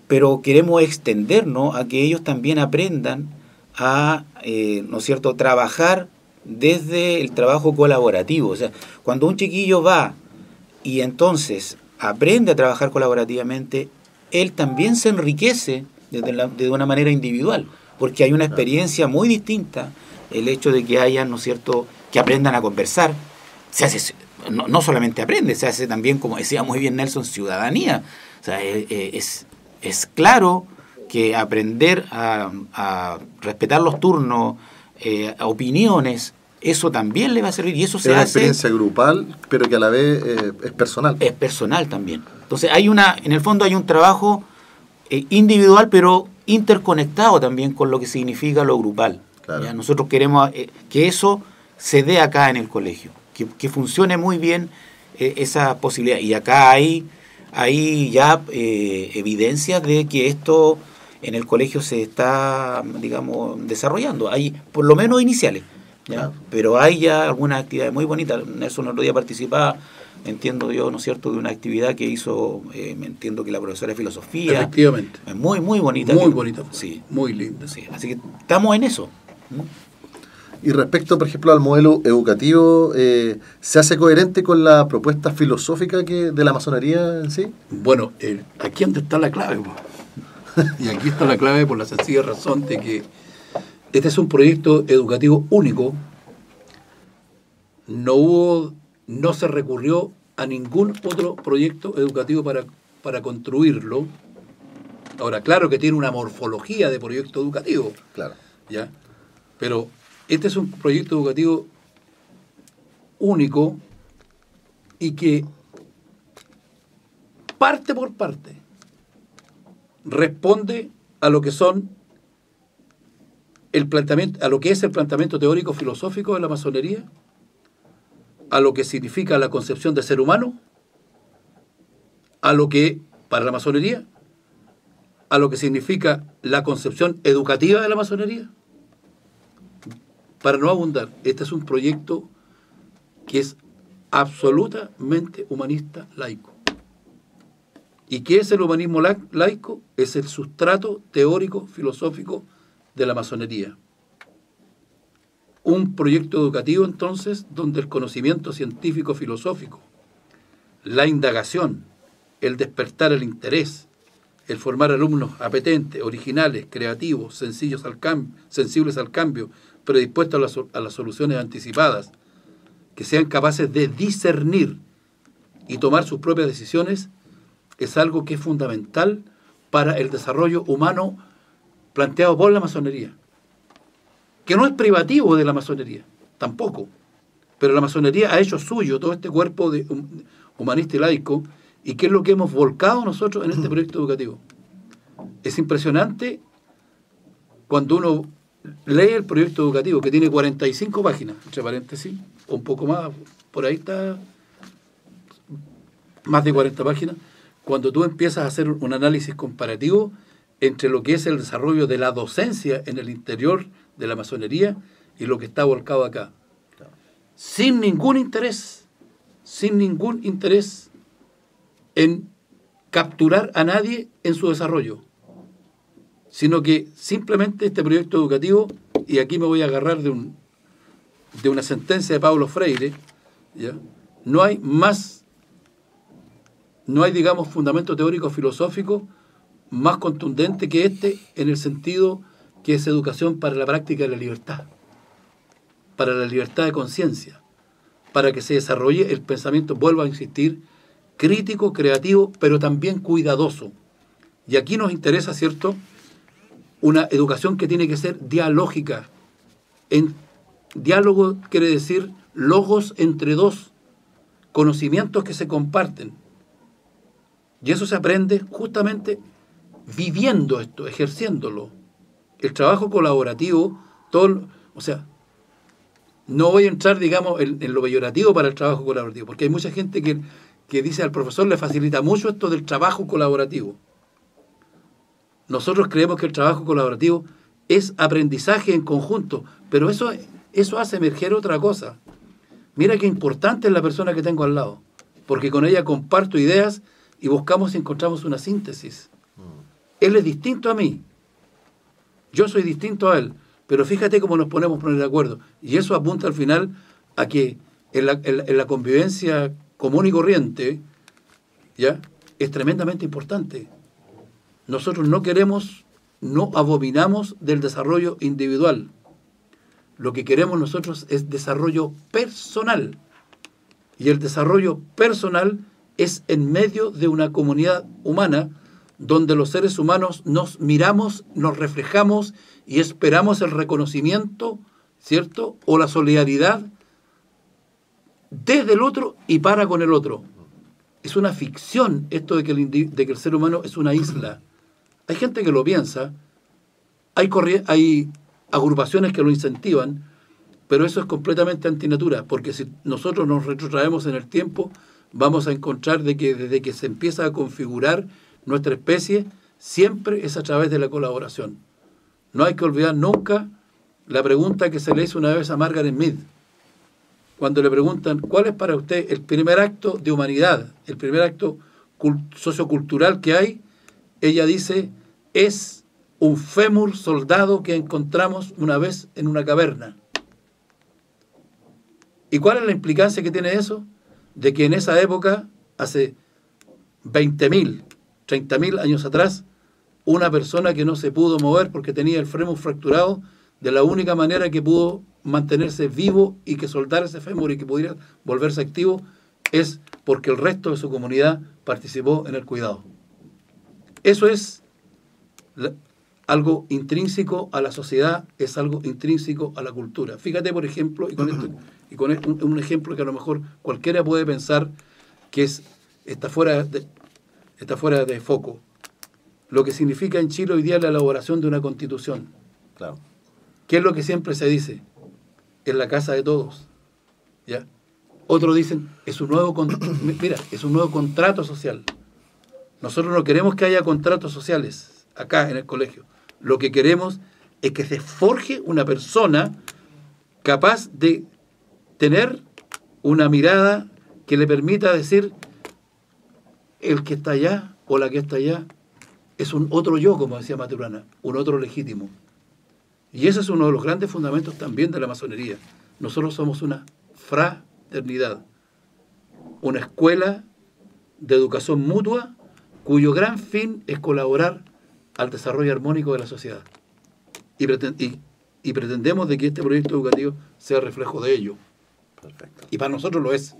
pero queremos extendernos a que ellos también aprendan a, ¿no es cierto?, trabajar desde el trabajo colaborativo. O sea, cuando un chiquillo va y entonces aprende a trabajar colaborativamente, él también se enriquece de una manera individual, porque hay una experiencia muy distinta, el hecho de que hayan, ¿no es cierto?, que aprendan a conversar. Se hace, no solamente aprende, se hace también, como decía muy bien Nelson, ciudadanía. O sea, es claro que aprender a respetar los turnos, a opiniones, eso también le va a servir, y eso se hace. Es una experiencia grupal, pero que a la vez es personal. Es personal también. Entonces en el fondo hay un trabajo individual, pero interconectado también con lo que significa lo grupal. Claro. ¿Ya? Nosotros queremos que eso se dé acá en el colegio, que funcione muy bien esa posibilidad. Y acá hay ya evidencias de que esto en el colegio se está, digamos, desarrollando. Hay por lo menos iniciales, ¿ya? Claro. Pero hay ya algunas actividades muy bonitas. Nelson el otro día participaba, entiendo yo, ¿no es cierto?, de una actividad que hizo, entiendo que la profesora de filosofía. Efectivamente. Muy, muy bonita. Muy bonita. Sí. Muy linda. Sí. Así que estamos en eso. Y respecto, por ejemplo, al modelo educativo, ¿se hace coherente con la propuesta filosófica de la masonería en sí? Bueno, aquí es donde está la clave. Y aquí está la clave por la sencilla razón de que este es un proyecto educativo único. No se recurrió a ningún otro proyecto educativo para construirlo. Ahora, claro que tiene una morfología de proyecto educativo. Claro. ¿Ya? Pero este es un proyecto educativo único y que parte por parte responde a lo que son a lo que es el planteamiento teórico filosófico de la masonería, a lo que significa la concepción de ser humano, a lo que, para la masonería, a lo que significa la concepción educativa de la masonería. Para no abundar, este es un proyecto que es absolutamente humanista laico. ¿Y qué es el humanismo laico? Es el sustrato teórico filosófico de la masonería. Un proyecto educativo, entonces, donde el conocimiento científico filosófico, la indagación, el despertar el interés, el formar alumnos apetentes, originales, creativos, sensibles al cambio, predispuestos a las soluciones anticipadas, que sean capaces de discernir y tomar sus propias decisiones, es algo que es fundamental para el desarrollo humano planteado por la masonería, que no es privativo de la masonería, tampoco, Pero la masonería ha hecho suyo todo este cuerpo de humanista y laico, y qué es lo que hemos volcado nosotros en este proyecto educativo. Es impresionante cuando uno lee el proyecto educativo, que tiene 45 páginas, entre paréntesis, o un poco más, por ahí está, más de 40 páginas, cuando tú empiezas a hacer un análisis comparativo entre lo que es el desarrollo de la docencia en el interior de la masonería y lo que está volcado acá. Sin ningún interés en capturar a nadie en su desarrollo, sino que simplemente este proyecto educativo, y aquí me voy a agarrar de una sentencia de Paulo Freire, ¿ya? No hay, digamos, fundamento teórico filosófico más contundente que este, en el sentido que es educación para la práctica de la libertad, para la libertad de conciencia, para que se desarrolle el pensamiento, vuelvo a insistir, crítico, creativo, pero también cuidadoso. Y aquí nos interesa, ¿cierto?, una educación que tiene que ser dialógica. En diálogo quiere decir logos entre dos, conocimientos que se comparten. Y eso se aprende justamente viviendo esto, ejerciéndolo. El trabajo colaborativo, no voy a entrar, digamos, en lo peyorativo para el trabajo colaborativo, porque hay mucha gente que dice al profesor le facilita mucho esto del trabajo colaborativo. Nosotros creemos que el trabajo colaborativo es aprendizaje en conjunto, pero eso hace emerger otra cosa. Mira qué importante es la persona que tengo al lado, porque con ella comparto ideas y buscamos y encontramos una síntesis. Él es distinto a mí, yo soy distinto a él, pero fíjate cómo nos ponemos a poner de acuerdo. Y eso apunta al final a que en la convivencia común y corriente, ¿ya?, es tremendamente importante. Nosotros no abominamos del desarrollo individual. Lo que queremos nosotros es desarrollo personal. Y el desarrollo personal es en medio de una comunidad humana donde los seres humanos nos miramos, nos reflejamos y esperamos el reconocimiento, ¿cierto?, o la solidaridad desde el otro y para con el otro. Es una ficción esto de que el ser humano es una isla. Hay gente que lo piensa, hay agrupaciones que lo incentivan, pero eso es completamente antinatura, porque si nosotros nos retrotraemos en el tiempo, vamos a encontrar de que desde que se empieza a configurar nuestra especie, siempre es a través de la colaboración. No hay que olvidar nunca la pregunta que se le hizo una vez a Margaret Mead, cuando le preguntan, ¿cuál es para usted el primer acto de humanidad, el primer acto sociocultural que hay? Ella dice, es un fémur soldado que encontramos una vez en una caverna. ¿Y cuál es la implicancia que tiene eso? De que en esa época, hace 20.000, 30.000 años atrás, una persona que no se pudo mover porque tenía el fémur fracturado, de la única manera que pudo mantenerse vivo y que soltara ese fémur y que pudiera volverse activo, es porque el resto de su comunidad participó en el cuidado. Eso es algo intrínseco a la sociedad, es algo intrínseco a la cultura. Fíjate, por ejemplo, y con un ejemplo que a lo mejor cualquiera puede pensar que está fuera de foco. Lo que significa en Chile hoy día la elaboración de una constitución. Claro. ¿Qué es lo que siempre se dice? En la casa de todos. ¿Ya? Otros dicen, es un nuevo contrato social. Nosotros no queremos que haya contratos sociales acá en el colegio. Lo que queremos es que se forje una persona capaz de tener una mirada que le permita decir, el que está allá o la que está allá es un otro yo, como decía Maturana, un otro legítimo. Y ese es uno de los grandes fundamentos también de la masonería. Nosotros somos una fraternidad, una escuela de educación mutua cuyo gran fin es colaborar al desarrollo armónico de la sociedad. Y pretendemos de que este proyecto educativo sea reflejo de ello. Perfecto. Y para nosotros lo es.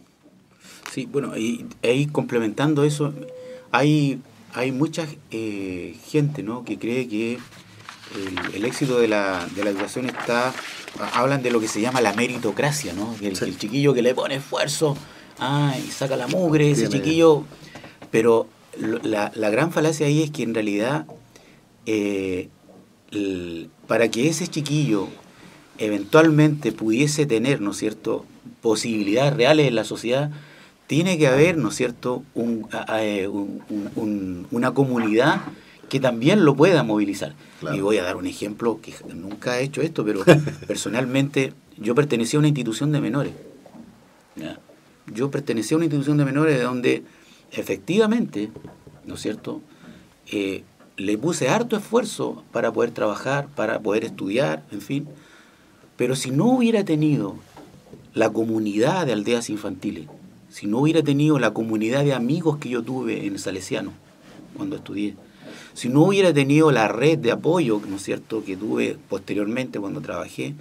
Sí, bueno, y ahí complementando eso, hay mucha gente, ¿no?, que cree que el éxito de la educación hablan de lo que se llama la meritocracia, ¿no? El chiquillo que le pone esfuerzo, y saca la mugre, ese chiquillo. Pero la gran falacia ahí es que en realidad, para que ese chiquillo eventualmente pudiese tener, ¿no es cierto?, posibilidades reales en la sociedad, tiene que haber, ¿no es cierto?, una comunidad que también lo pueda movilizar. Claro. Y voy a dar un ejemplo que nunca he hecho esto, pero personalmente yo pertenecía a una institución de menores. ¿Ya? Yo pertenecía a una institución de menores donde efectivamente, ¿no es cierto?, le puse harto esfuerzo para poder trabajar, para poder estudiar, en fin. Pero si no hubiera tenido la comunidad de aldeas infantiles, si no hubiera tenido la comunidad de amigos que yo tuve en Salesiano cuando estudié, si no hubiera tenido la red de apoyo, ¿no es cierto?, que tuve posteriormente cuando trabajé,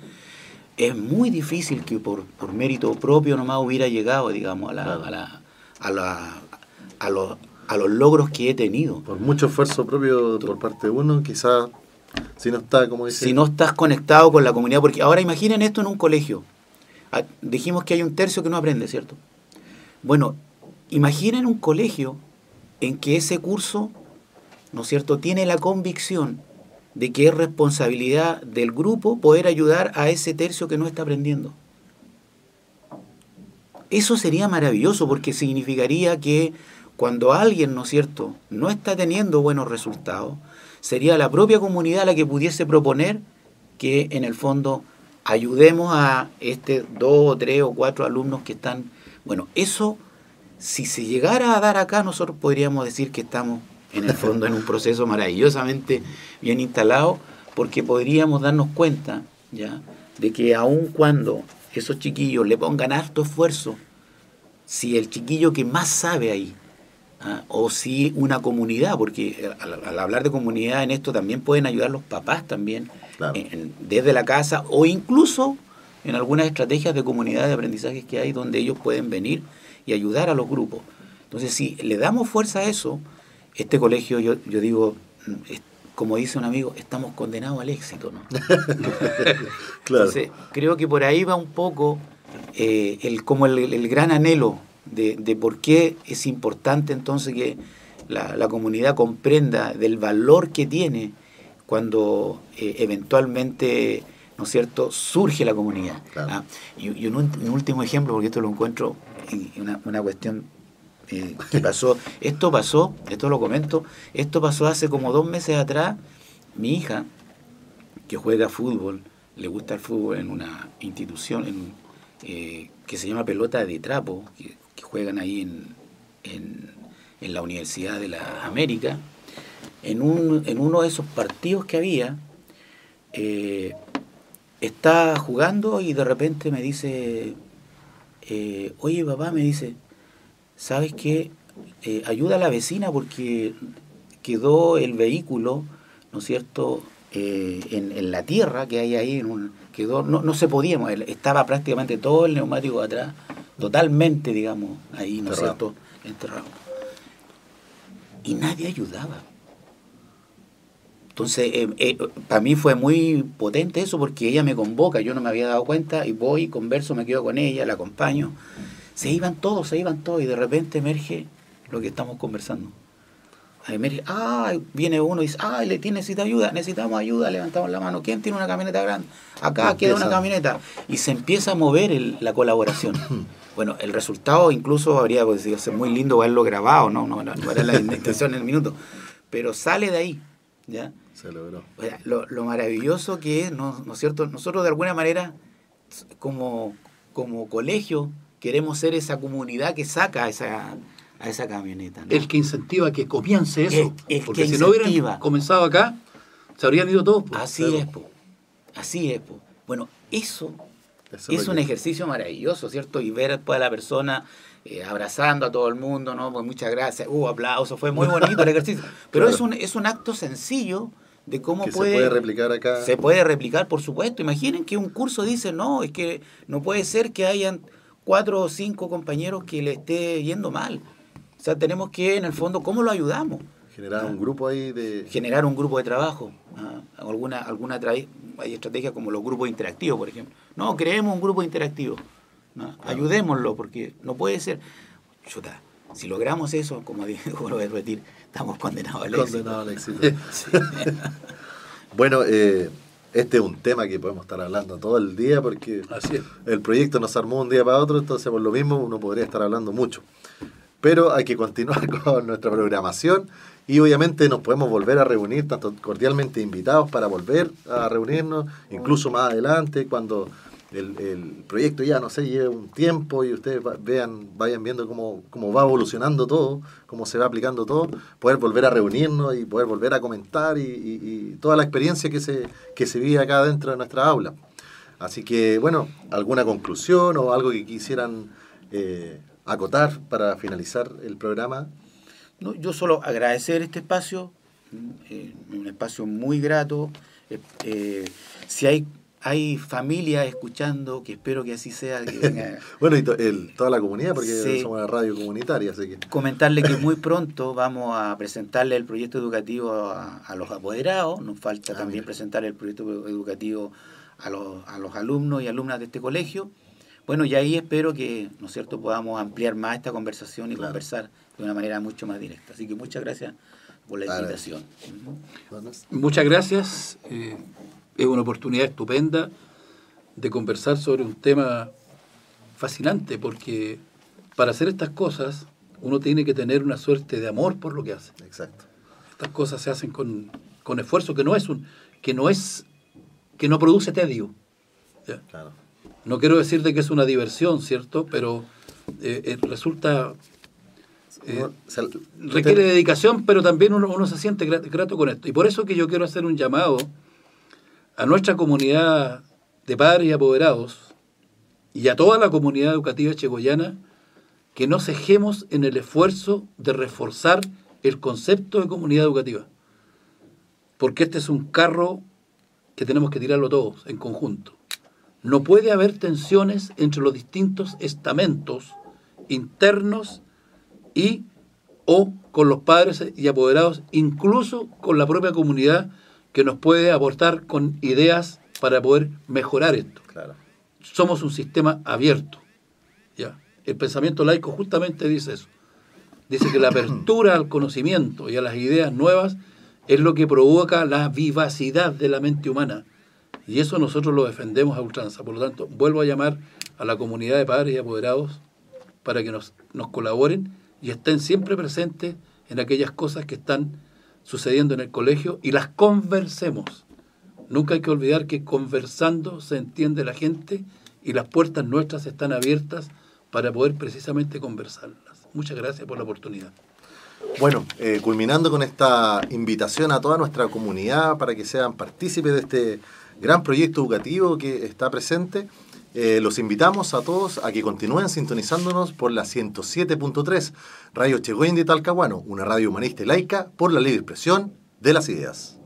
es muy difícil que por mérito propio nomás hubiera llegado, digamos, a los logros que he tenido. Por mucho esfuerzo propio por parte de uno, quizás si no está, como dice... Si no estás conectado con la comunidad, porque ahora imaginen esto en un colegio. Dijimos que hay un tercio que no aprende, ¿cierto? Bueno, imaginen un colegio en que ese curso, ¿no es cierto?, tiene la convicción de que es responsabilidad del grupo poder ayudar a ese tercio que no está aprendiendo. Eso sería maravilloso, porque significaría que cuando alguien, ¿no es cierto?, no está teniendo buenos resultados, sería la propia comunidad la que pudiese proponer que en el fondo ayudemos a 2 o 3 o 4 alumnos que están... Bueno, eso, si se llegara a dar acá, nosotros podríamos decir que estamos en el fondo en un proceso maravillosamente bien instalado, porque podríamos darnos cuenta, ¿ya?, de que aun cuando esos chiquillos le pongan harto esfuerzo, si el chiquillo que más sabe ahí, o si una comunidad, porque al hablar de comunidad en esto también pueden ayudar los papás también, claro, desde la casa, o incluso en algunas estrategias de comunidad de aprendizajes que hay donde ellos pueden venir y ayudar a los grupos. Entonces, si le damos fuerza a eso, este colegio, yo digo, como dice un amigo, estamos condenados al éxito, ¿no? Claro. Entonces, creo que por ahí va un poco el gran anhelo de por qué es importante entonces que la comunidad comprenda del valor que tiene cuando eventualmente, ¿no es cierto?, surge la comunidad. Claro. Y un último ejemplo, porque esto lo encuentro una cuestión que pasó. Esto lo comento, esto pasó hace como 2 meses atrás. Mi hija, que juega fútbol, le gusta el fútbol en una institución que se llama Pelota de Trapo, que juegan ahí en la Universidad de la América. En uno de esos partidos que había, está jugando y de repente me dice, oye papá, me dice, ¿sabes qué? Ayuda a la vecina porque quedó el vehículo, ¿no es cierto?, en la tierra que hay ahí, no se podía mover, estaba prácticamente todo el neumático de atrás, totalmente, digamos, ahí, ¿no es cierto?, enterrado. Y nadie ayudaba. Entonces, para mí fue muy potente eso, porque ella me convoca, yo no me había dado cuenta, y voy, converso, me quedo con ella, la acompaño. Se iban todos, y de repente emerge lo que estamos conversando. Emerge, viene uno y dice, necesitamos ayuda, levantamos la mano. ¿Quién tiene una camioneta grande? Acá queda una camioneta. Y se empieza a mover la colaboración. Bueno, el resultado incluso habría podido ser muy lindo verlo grabado, no era la intención en el minuto, pero sale de ahí, ¿ya? Se logró. O sea, lo maravilloso que es, ¿no es cierto? Nosotros de alguna manera, como colegio, queremos ser esa comunidad que saca a esa camioneta, ¿no? El que incentiva que comience eso. Porque que si no hubieran comenzado acá, se habrían ido todos. Así es. Bueno, eso es un ejercicio maravilloso, ¿cierto? Y ver después a la persona abrazando a todo el mundo, ¿no? Pues muchas gracias, aplausos, fue muy bonito el ejercicio. Pero claro, es un acto sencillo de cómo se puede replicar acá. Se puede replicar, por supuesto. Imaginen que un curso dice, no, es que no puede ser que hayan 4 o 5 compañeros que le esté yendo mal. O sea, tenemos que, en el fondo, ¿cómo lo ayudamos? Generar un grupo ahí de... Generar un grupo de trabajo. Hay estrategias como los grupos interactivos, por ejemplo. No, creemos un grupo interactivo. ¿No? Claro. Ayudémoslo, porque no puede ser... Chuta, si logramos eso, como digo, lo voy a repetir, estamos condenados al éxito. Condenados al éxito. Sí. Bueno, este es un tema que podemos estar hablando todo el día, porque así es. El proyecto nos armó un día para otro, entonces por lo mismo uno podría estar hablando mucho. Pero hay que continuar con nuestra programación y obviamente nos podemos volver a reunir, tanto cordialmente invitados para volver a reunirnos, incluso más adelante, cuando el proyecto ya, no sé, lleve un tiempo y ustedes vayan viendo cómo va evolucionando todo, cómo se va aplicando todo, poder volver a reunirnos y poder volver a comentar y toda la experiencia que se vive acá dentro de nuestra aula. Así que, bueno, ¿alguna conclusión o algo que quisieran acotar para finalizar el programa? No, yo solo agradecer este espacio, un espacio muy grato. Si hay familia escuchando, que espero que así sea. Que venga, bueno, y toda la comunidad, porque sí, somos una radio comunitaria, así que... Comentarle que muy pronto vamos a presentarle el proyecto educativo a los apoderados. Nos falta también presentar el proyecto educativo a los alumnos y alumnas de este colegio. Bueno, y ahí espero que, ¿no es cierto?, podamos ampliar más esta conversación y conversar de una manera mucho más directa. Así que muchas gracias por la invitación. Muchas gracias. Es una oportunidad estupenda de conversar sobre un tema fascinante, porque para hacer estas cosas uno tiene que tener una suerte de amor por lo que hace. Exacto. Estas cosas se hacen con esfuerzo, que no produce tedio. ¿Ya? Claro. No quiero decir de que es una diversión, ¿cierto? Pero resulta... requiere dedicación, pero también uno se siente grato con esto. Y por eso que yo quiero hacer un llamado a nuestra comunidad de padres y apoderados y a toda la comunidad educativa echegoyana, que no cejemos en el esfuerzo de reforzar el concepto de comunidad educativa. Porque este es un carro que tenemos que tirarlo todos en conjunto. No puede haber tensiones entre los distintos estamentos internos o con los padres y apoderados, incluso con la propia comunidad, que nos puede aportar con ideas para poder mejorar esto. Claro. Somos un sistema abierto. ¿Ya? El pensamiento laico justamente dice eso. Dice que la apertura al conocimiento y a las ideas nuevas es lo que provoca la vivacidad de la mente humana. Y eso nosotros lo defendemos a ultranza. Por lo tanto, vuelvo a llamar a la comunidad de padres y apoderados para que nos colaboren y estén siempre presentes en aquellas cosas que están sucediendo en el colegio y las conversemos. Nunca hay que olvidar que conversando se entiende la gente y las puertas nuestras están abiertas para poder precisamente conversarlas. Muchas gracias por la oportunidad. Bueno, culminando con esta invitación a toda nuestra comunidad para que sean partícipes de este gran proyecto educativo que está presente, los invitamos a todos a que continúen sintonizándonos por la 107.3 Radio Echegoyen de Talcahuano, una radio humanista y laica por la libre expresión de las ideas.